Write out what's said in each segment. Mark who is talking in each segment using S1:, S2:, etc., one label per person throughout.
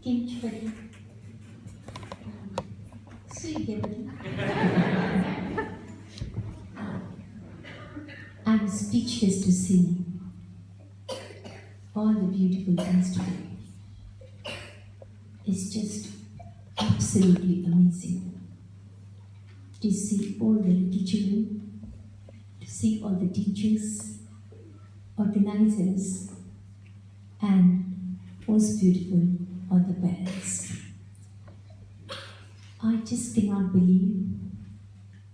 S1: કેમ છો બધી? સુઈ ગયા બધી? I'm speechless to see all the beautiful things today. It's just absolutely amazing to see all the little children, to see all the teachers, organizers, and most beautiful, all the parents. I just cannot believe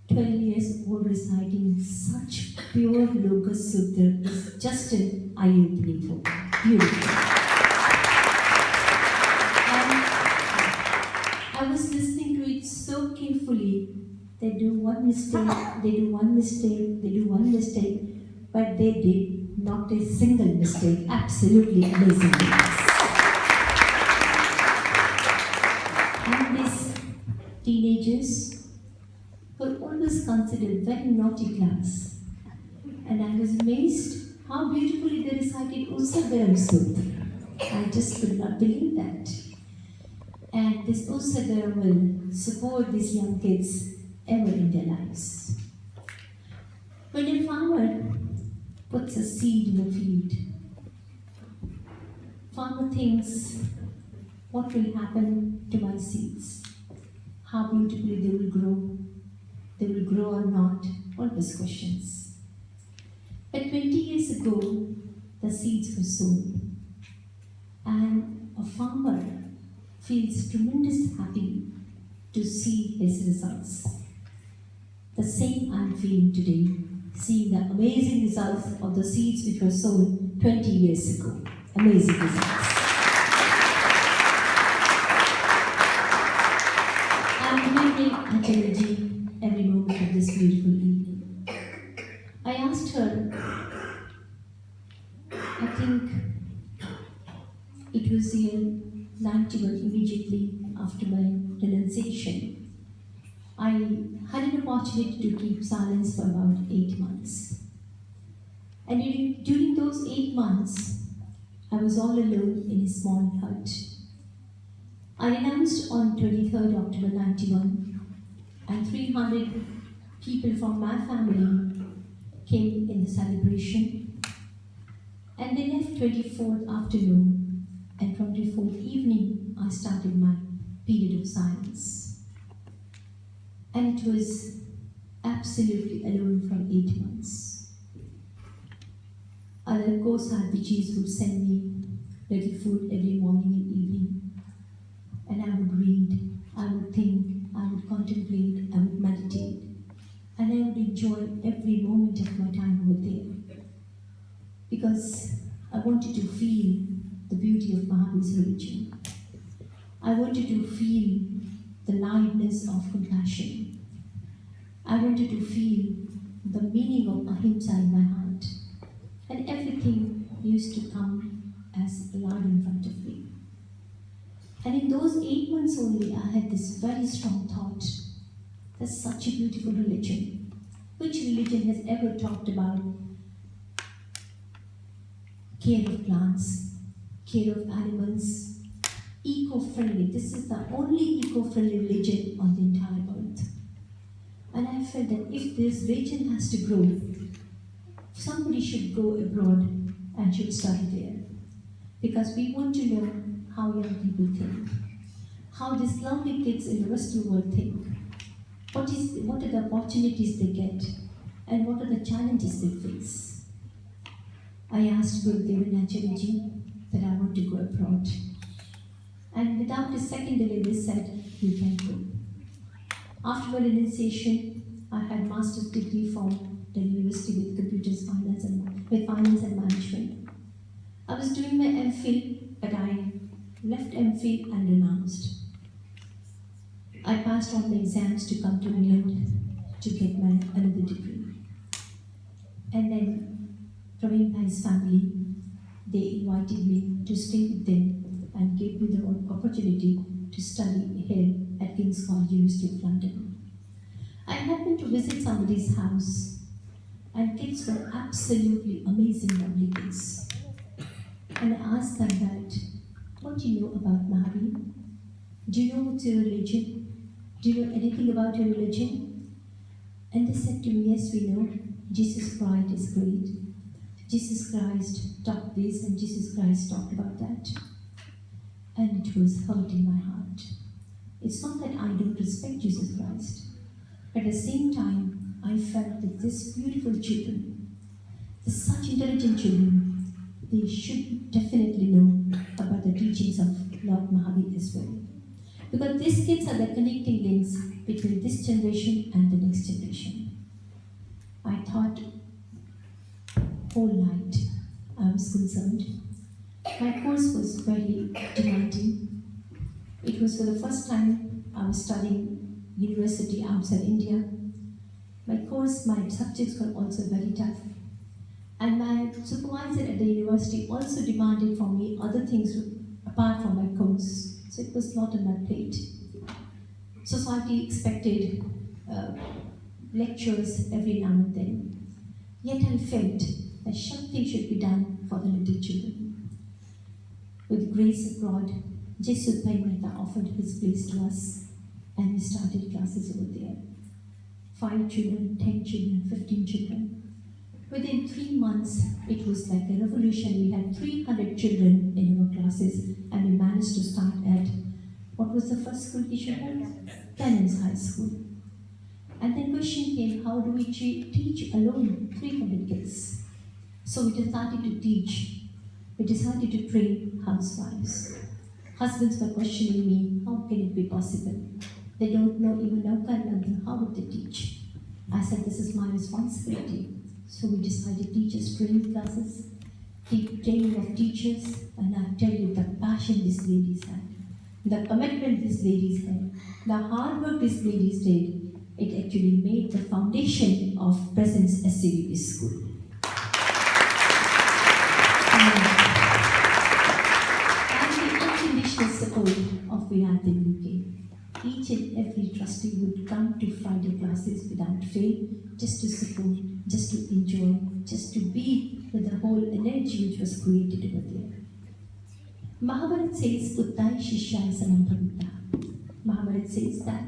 S1: 12 years old reciting such pure Loka Sutra is just an eye-opening for me. Beautiful. And I was listening to it so carefully. They do one mistake, they do one mistake, they do one mistake, but they did not a single mistake. Absolutely amazing. And these teenagers were always considered very naughty class. And I was amazed how beautifully they recited Usagaram Sutra. I just could not believe that. And this Usagaram will support these young kids ever in their lives. When a farmer puts a seed in a field, farmer thinks, what will happen to my seeds? How beautifully they will grow. They will grow or not, all those questions. But 20 years ago, the seeds were sown. And a farmer feels tremendously happy to see his results. The same I'm feeling today, seeing the amazing results of the seeds which were sown 20 years ago. Amazing results. I'm remembering Anjali every moment of this beautiful evening. I asked her, I think it was year 91, immediately after my renunciation. I had an opportunity to keep silence for about 8 months. And during those 8 months, I was all alone in a small hut. I renounced on 23rd October 91, and 300 people from my family came in the celebration. And they left 24th afternoon, and from 24th evening, I started my period of silence. And it was absolutely alone for 8 months. Other co-sadhijis would send me little food every morning and evening. And I would read, I would think, I would contemplate, I would meditate. And I would enjoy every moment of my time over there. Because I wanted to feel the beauty of Mahavir's religion. I wanted to feel the lightness of compassion. I wanted to feel the meaning of ahimsa in my heart. And everything used to come as alive in front of me. And in those 8 months only, I had this very strong thought. That's such a beautiful religion. Which religion has ever talked about care of plants, care of animals, eco-friendly? This is the only eco-friendly religion on the entire earth. And I felt that if this religion has to grow, somebody should go abroad and should study there. Because we want to know how young people think, how these lovely kids in the Western world think, what are the opportunities they get, and what are the challenges they face. I asked Gurudev and Acharya that I want to go abroad. And without a second delay, they said, you can go. After my renunciation, I had master's degree from the university with finance and management. I was doing my MPhil, but I left MPhil and renounced. I passed on the exams to come to England to get my another degree. And then Praveen Bhai's family, they invited me to stay with them and gave me the opportunity to study here at King's College, University of London. I happened to visit somebody's house, and kids were absolutely amazing, lovely kids. And I asked them that, what do you know about Mahavir Mahavi, do you know what's your religion? Do you know anything about your religion? And they said to me, yes, we know. Jesus Christ is great. Jesus Christ taught this and Jesus Christ talked about that. And it was hurting my heart. It's not that I don't respect Jesus Christ. At the same time, I felt that these beautiful children, such intelligent children, they should definitely know about the teachings of Lord Mahavir as well. Because these kids are the connecting links between this generation and the next generation. I thought whole night I was concerned. My course was very demanding. It was for the first time I was studying university outside India. My subjects were also very tough. And my supervisor at the university also demanded from me other things apart from my course. So it was not on my plate. Society expected lectures every now and then. Yet I felt that something should be done for the little children. With the grace of God, Jesu Bhai Mehta offered his place to us, and we started classes over there. 5 children, 10 children, 15 children. Within 3 months, it was like a revolution. We had 300 children in our classes, and we managed to start at, what was the first school teacher had? Tennis High School. And then question came, how do we teach alone 300 kids? So we decided to teach. We decided to train housewives. Husbands were questioning me, how can it be possible? They don't know even Nauka, how would they teach? I said, this is my responsibility. So we decided teachers training classes, training of teachers, and I tell you the passion these ladies had, the commitment these ladies had, the hard work these ladies did, it actually made the foundation of Presence SCVP School. And the unconditional support of Vedantam UK. Each and every trustee would come to Friday classes without fail, just to support, just to enjoy, just to be with the whole energy which was created over there. Mahabharata says, Uttai Shishya Samampavita. Mahabharata says that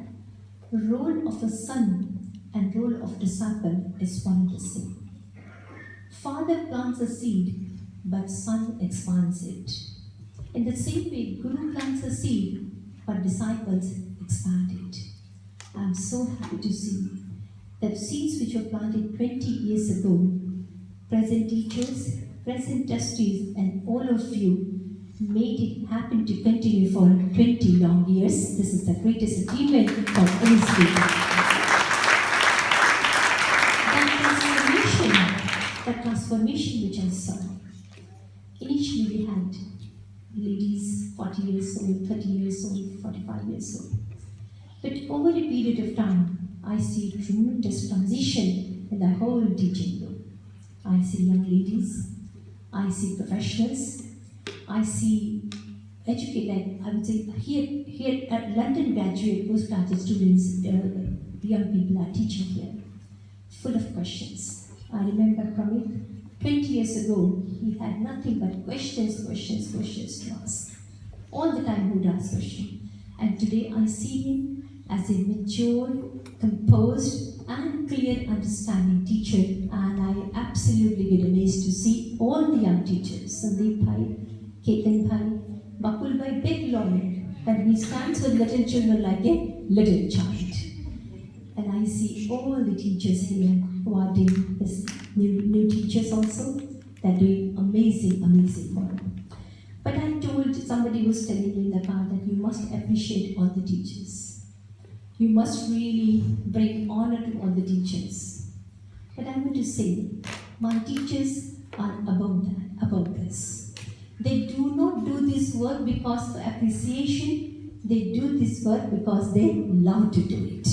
S1: the role of a son and role of disciple is one and the same. Father plants a seed, but son expands it. In the same way, Guru plants a seed, but disciples expand it. I am so happy to see that seeds which were planted 20 years ago, present teachers, present trustees, and all of you made it happen to continue for 20 long years. This is the greatest achievement of any student. That transformation which I saw. Initially we had ladies 40 years old, 30 years old, 45 years old. But over a period of time, I see tremendous transition in the whole teaching group. I see young ladies, I see professionals, I see educated, I would say here at London graduate, postgraduate students, young people are teaching here, full of questions. I remember Pramit, 20 years ago, he had nothing but questions to ask. All the time he would ask questions. And today I see him as a mature, composed, and clear understanding teacher. And I absolutely get amazed to see all the young teachers, Sandeep Bhai, Ketan Bhai, Bakul Bhai, big lawyer, and he stands with little children like a little child. And I see all the teachers here who are doing this, new teachers also, they're doing amazing work. But I told somebody was telling me in the car that you must appreciate all the teachers. You must really bring honor to all the teachers. But I'm going to say, my teachers are above this. They do not do this work because of appreciation. They do this work because they love to do it.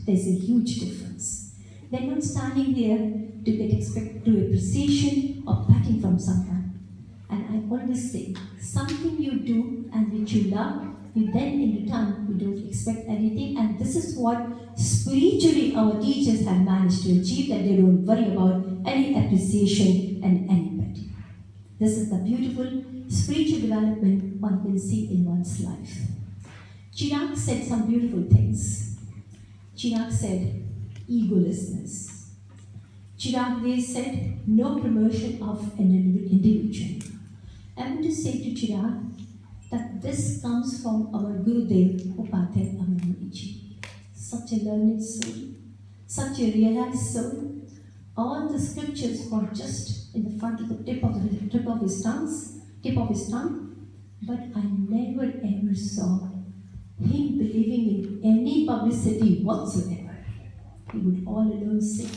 S1: There's a huge difference. They're not standing there to get appreciation or patting from someone. And I always say, something you do and which you love, you then in return, you don't expect anything. And this is what spiritually our teachers have managed to achieve, that they don't worry about any appreciation and anybody. This is the beautiful spiritual development one can see in one's life. Chirag said some beautiful things. Chirag said, egolessness. Chirag Dey said, no promotion of an individual. I want to say to Chirag that this comes from our Gurudev Upadhyay Amar Muniji. Such a learned soul, such a realized soul. All the scriptures were just in the front of the tip of his tongue, but I never ever saw him believing in any publicity whatsoever. He would all alone sit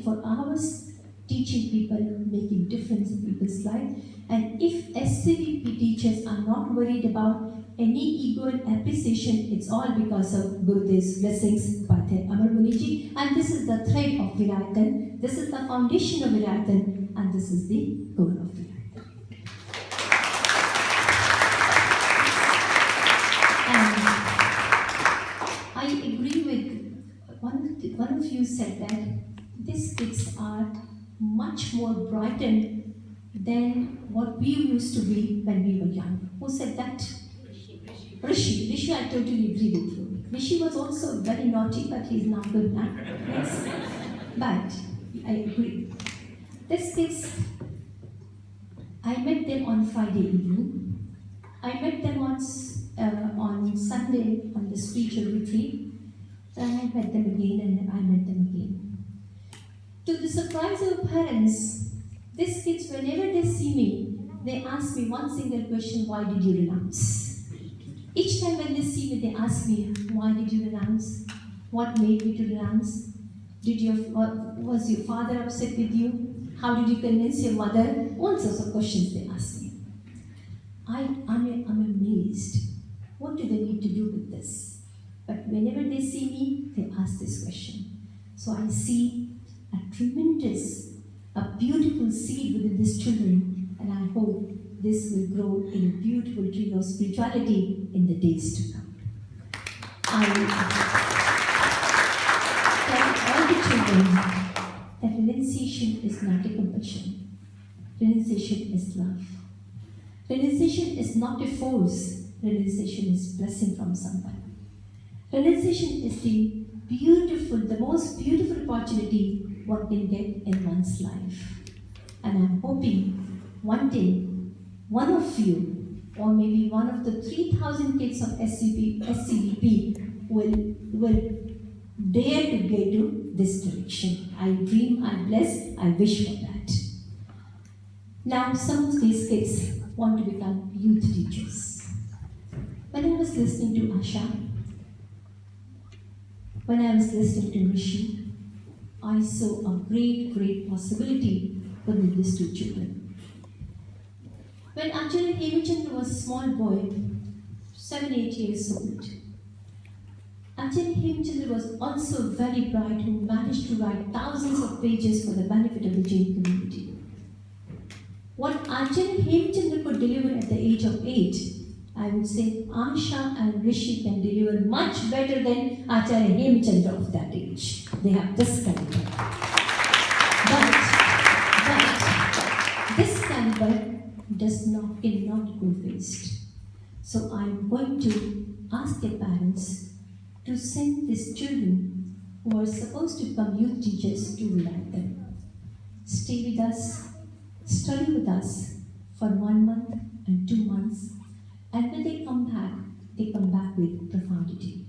S1: for hours, teaching people, making difference in people's life. And if SCVP teachers are not worried about any ego and appreciation, it's all because of Gurudev's blessings, Upadhyay Amar Muniji. And this is the thread of Virayatan, this is the foundation of Virayatan, and this is the goal of Virayatan. And I agree with one of you said that these kids are much more brightened than what we used to be when we were young. Who said that? Rishi, I totally agree with you. Rishi was also very naughty, but he's now good now. Yes. But I agree. These kids, I met them on Friday evening. I met them on Sunday on the spiritual retreat. Then I met them again and I met them again. To the surprise of parents, these kids, whenever they see me, they ask me one single question: why did you renounce? Each time when they see me, they ask me, why did you renounce? What made you to renounce? Was your father upset with you? How did you convince your mother? All sorts of questions they ask me. I'm amazed. What do they need to do with this? But whenever they see me, they ask this question. So I see a beautiful seed within these children, and I hope this will grow in a beautiful tree of spirituality in the days to come. I tell all the children that renunciation is not a compulsion. Renunciation is love. Renunciation is not a force. Renunciation is blessing from someone. Renunciation is the most beautiful opportunity one can get in one's life. And I'm hoping one day, one of you, or maybe one of the 3,000 kids of SCVP will dare to get to this direction. I dream, I bless, I wish for that. Now, some of these kids want to become youth teachers. When I was listening to Asha, when I was listening to Rishi, I saw a great possibility within these two children. When Acharya Hemchandra was a small boy, 7-8 years old, Acharya Hemchandra was also very bright, who managed to write thousands of pages for the benefit of the Jain community. What Acharya Hemchandra could deliver at the age of 8, I would say Asha and Rishi can deliver much better than Acharya Hemchandra of that age. They have this caliber. But this caliber cannot go waste. So I'm going to ask the parents to send these children who are supposed to become youth teachers to write them. Stay with us, study with us for 1 month and 2 months. And when they come back with profundity.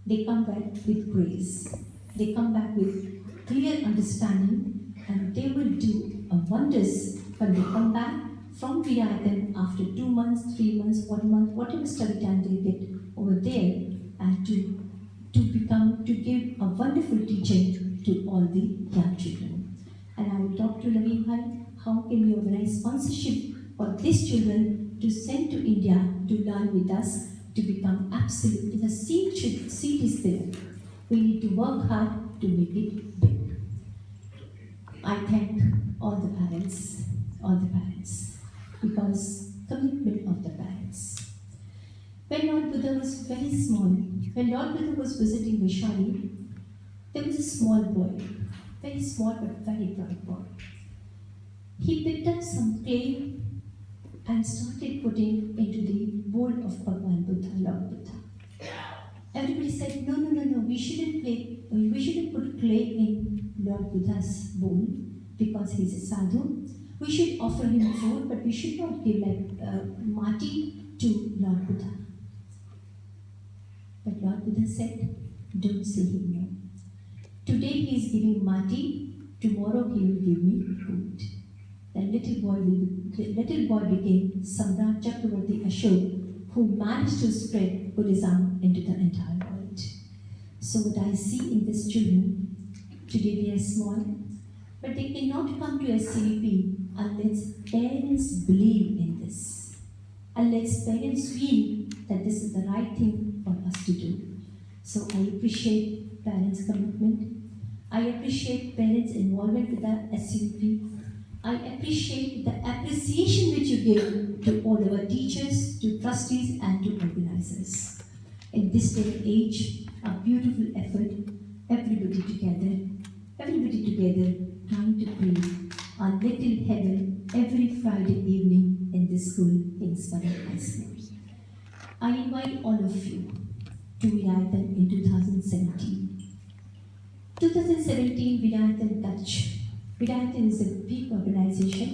S1: They come back with grace. They come back with clear understanding, and they will do wonders when they come back from Virayatan after 2 months, 3 months, 1 month, whatever study time they get over there, and to give a wonderful teaching to all the young children. And I will talk to Naveen Bhai, how can we organize sponsorship for these children to send to India to learn with us, to become absolute. The seed is there. We need to work hard to make it big. I thank all the parents, because commitment of the parents. When Lord Buddha was very small, when Lord Buddha was visiting Vaishali, there was a small boy, very small but very bright boy. He picked up some clay Buddha's bowl because he's a sadhu. We should offer him food, but we should not give like mati to Lord Buddha. But Lord Buddha said, don't say him no. Today he is giving mati, tomorrow he will give me food. The little boy became Samrat Chakravarti Ashok, who managed to spread Buddhism into the entire world. So what I see in these children, today they are small, but they cannot come to SCVP unless parents believe in this, unless parents feel that this is the right thing for us to do. So I appreciate parents' commitment. I appreciate parents' involvement with the SCVP. I appreciate the appreciation which you give to all our teachers, to trustees and to organizers. In this day and age, a beautiful effort, everybody together trying to create a little heaven every Friday evening in this school in Swaran High School. I invite all of you to Vedantam in 2017. 2017 Vedantam Touch. Vedantam is a big organization.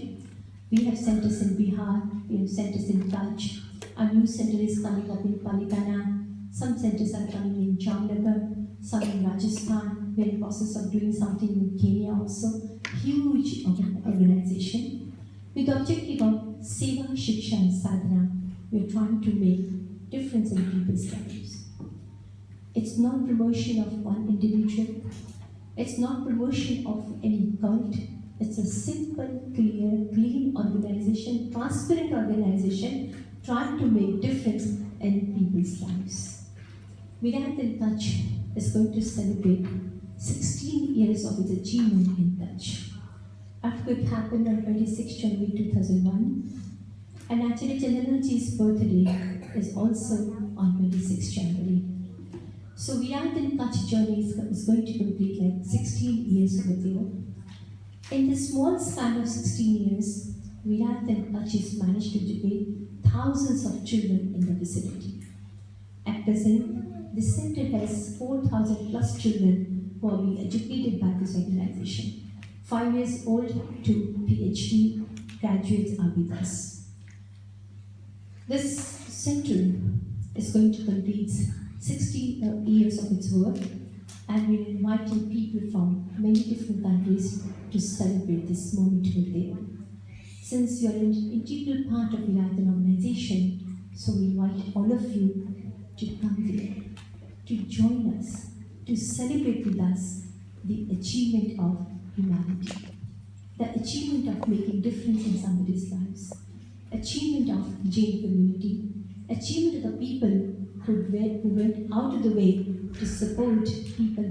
S1: We have centers in Bihar, we have centers in Kutch. A new center is coming up in Palitana. Some centers are coming in Jamnagar, some in Rajasthan. We are in the process of doing something in Kenya also. Huge organization. With the objective of Seva, Shiksha and Sadhana, we are trying to make difference in people's lives. It's not promotion of one individual. It's not promotion of any cult. It's a simple, clear, clean organization, transparent organization, trying to make difference in people's lives. Vedantam Touch is going to celebrate 16 years of its achievement in touch. Earthquake happened on 26 January 2001, and actually Chandanaji's birthday is also on 26 January. So Vedantam Touch journey is going to complete like 16 years over there. In the small span of 16 years, Vedantam Touch has managed to educate thousands of children in the vicinity. At present, the center has 4,000 plus children who are being educated by this organization. 5 years old to PhD graduates are with us. This center is going to complete 60 years of its work, and we're inviting people from many different countries to celebrate this moment with them. Since you are an integral part of the Vedantam organization, so we invite all of you to come there, to join us, to celebrate with us the achievement of humanity, the achievement of making difference in somebody's lives, achievement of Jain community, achievement of the people who went out of the way to support people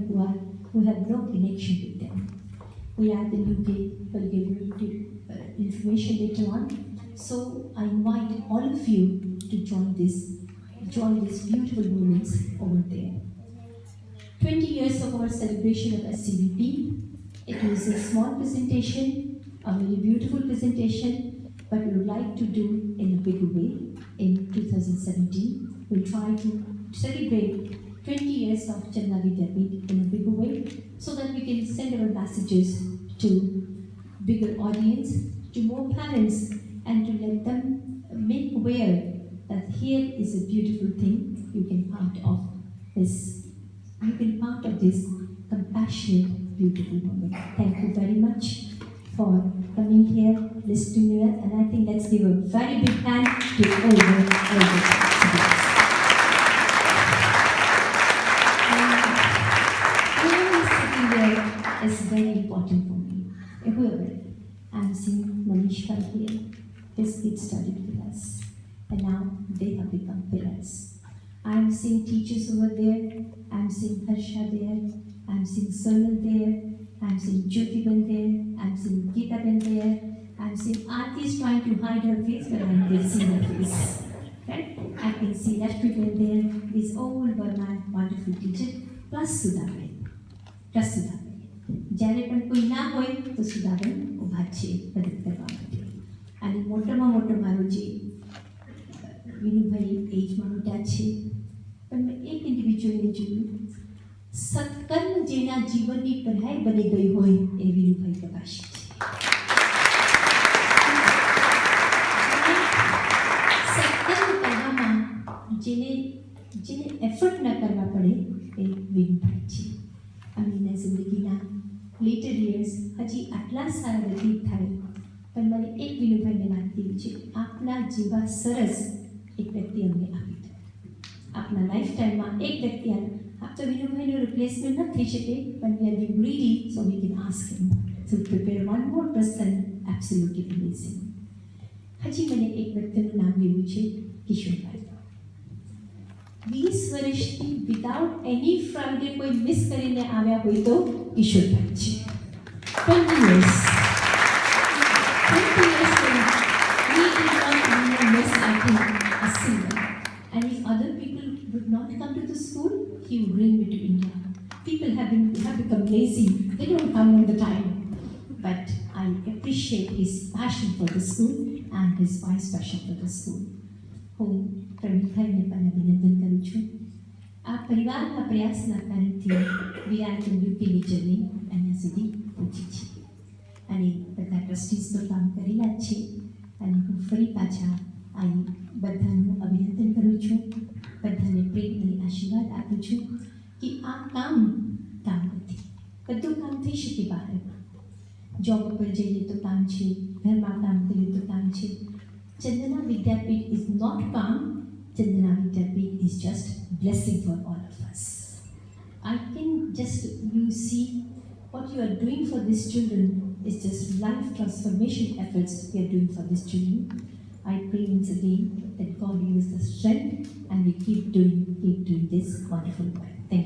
S1: who have no connection with them. We are the UK, will give you information later on. So I invite all of you to join these beautiful moments over there. 20 years of our celebration of SCVP. It was a small presentation, a very beautiful presentation, but we would like to do in a bigger way in 2017. We'll try to celebrate 20 years of Chandna Vidyapith in a bigger way so that we can send our messages to bigger audience, to more parents, and to let them make aware that here is a beautiful thing. You can part of this compassionate, beautiful moment. Thank you very much for coming here, listening to us, and I think let's give a very big hand to all the students. Whoever is sitting there is very important for me. Whoever. I'm seeing Manish here. This kid studied with us, and now they have become pillars. I'm seeing teachers over there. I'm seeing Harsha there. I'm seeing Sonal there. I'm seeing Jyotiban there. I'm seeing Geetaban there. I'm seeing Aarti is trying to hide her face, but I can see her face. Right? I can see Lakshmiban there. This old wonderful teacher, plus Sudhaban. જ્યારે પણ કોઈ ના હોય તો સુધાબેન ઊભા છે મદદ કરવા માટે. અને મોટામાં મોટો મારો જે વિનુભાઈ એજમાં મોટા છે, પણ મેં એક ઇન્ડિવિજ્યુઅલને જોયું, સત્કર્મ જેના જીવનની પઢાઈ બની ગઈ હોય એ વીરુભાઈ પ્રકાશી છે. સત્કર્મ કરવામાં જેને એફર્ટ ન કરવા પડે એ વીરુભાઈ છે. અને એના જિંદગીના લેટર યર્સ હજી આટલા સારા વ્યતીત થાય, પણ મને એક વીરુભાઈને વાત એવી છે, આપના જેવા સરસ એક વ્યક્તિ અમને આપી દો. આપના લાઈફ ટાઈમમાં એક વ્યક્તિ આપ તો વીરુભાઈનું રિપ્લેસમેન્ટ ન થઈ શકે, પણ we are Bing greedy so we can ask him to prepare one more person absolutely amazing. હજી મને એક વ્યક્તિનું નામ લેવું છે, કિશોરભાઈ. 20 વર્ષથી વિધાઉટ એની ફ્રાઈડે કોઈ મિસ કરીને આવ્યા હોય તો કિશોરભાઈ છે. 20 years. 20 years he did not miss I think a single. And if other people would not come to the school, he would bring me to India. People have become lazy. They don't come all the time. But I appreciate his passion for the school and his wife's passion for the school. હું પ્રવીણભાઈને પણ અભિનંદન કરું છું. આ પરિવારના પ્રયાસના કારણથી VRWPની journey અહીંયા સુધી પહોંચી છે. અને બધા ટ્રસ્ટીઝ તો કામ કરેલા જ છે. અને હું ફરી પાછા અહીં બધાનું અભિનંદન કરું છું, બધાને પ્રેમથી આશીર્વાદ આપું છું કે આ કામ નથી. બધું કામ થઈ શકે બહાર. જોબ ઉપર જઈએ તો કામ છે, ઘરમાં કામ કરીએ તો કામ છે. Chandana Vidyapith is not calm. Chandana Vidyapith is just blessing for all of us. I can just, you see, what you are doing for these children is just life transformation efforts we are doing for these children. I pray once again that God gives us the strength and we keep doing this wonderful work. Thank you.